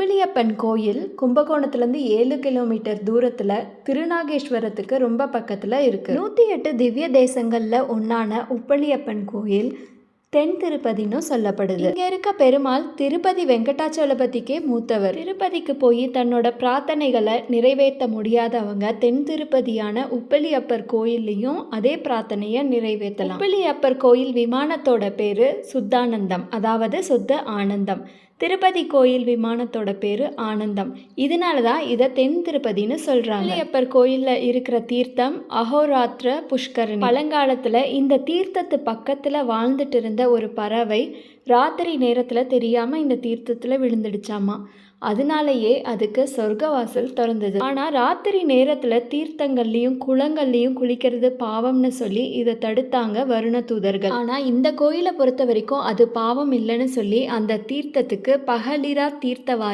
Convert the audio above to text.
உப்பிலியப்பன் கோயில் கும்பகோணத்துலேருந்து 7 கிலோமீட்டர் தூரத்தில் திருநாகேஸ்வரத்துக்கு ரொம்ப பக்கத்தில் இருக்குது. 108 திவ்ய தேசங்களில் ஒன்றான உப்பிலியப்பன் கோயில் தென் திருப்பதின்னு சொல்லப்படுது. இங்கே இருக்க பெருமாள் திருப்பதி வெங்கடாச்சலபதிக்கே மூத்தவர். திருப்பதிக்கு போய் தன்னோட பிரார்த்தனைகளை நிறைவேற்ற முடியாதவங்க தென் திருப்பதியான உப்பிலியப்பர் கோயில்லையும் அதே பிரார்த்தனையை நிறைவேற்றலாம். உப்பிலியப்பர் கோயில் விமானத்தோட பேரு சுத்தானந்தம், அதாவது சுத்த ஆனந்தம். திருப்பதி கோயில் விமானத்தோட பேரு ஆனந்தம். இதனால தான் இதை தென் திருப்பதின்னு சொல்றாங்க. உப்பிலியப்பர் கோயிலில் இருக்கிற தீர்த்தம் அஹோராத்திர புஷ்கரணி. பழங்காலத்தில் இந்த தீர்த்தத்து பக்கத்தில் வாழ்ந்துட்டு இருந்த ஒரு பறவை ராத்திரி நேரத்தில் தெரியாமல் இந்த தீர்த்தத்தில் விழுந்துடுச்சாமா. அதனாலேயே அதுக்கு சொர்க்கவாசல் திறந்தது. ஆனால் ராத்திரி நேரத்தில் தீர்த்தங்கள்லையும் குளங்கள்லையும் குளிக்கிறது பாவம்னு சொல்லி இதை தடுத்தாங்க வருண தூதர்கள். ஆனால் இந்த கோயிலை பொறுத்த வரைக்கும் அது பாவம் இல்லைன்னு சொல்லி அந்த தீர்த்தத்துக்கு பகலிரா தீர்த்தவாரி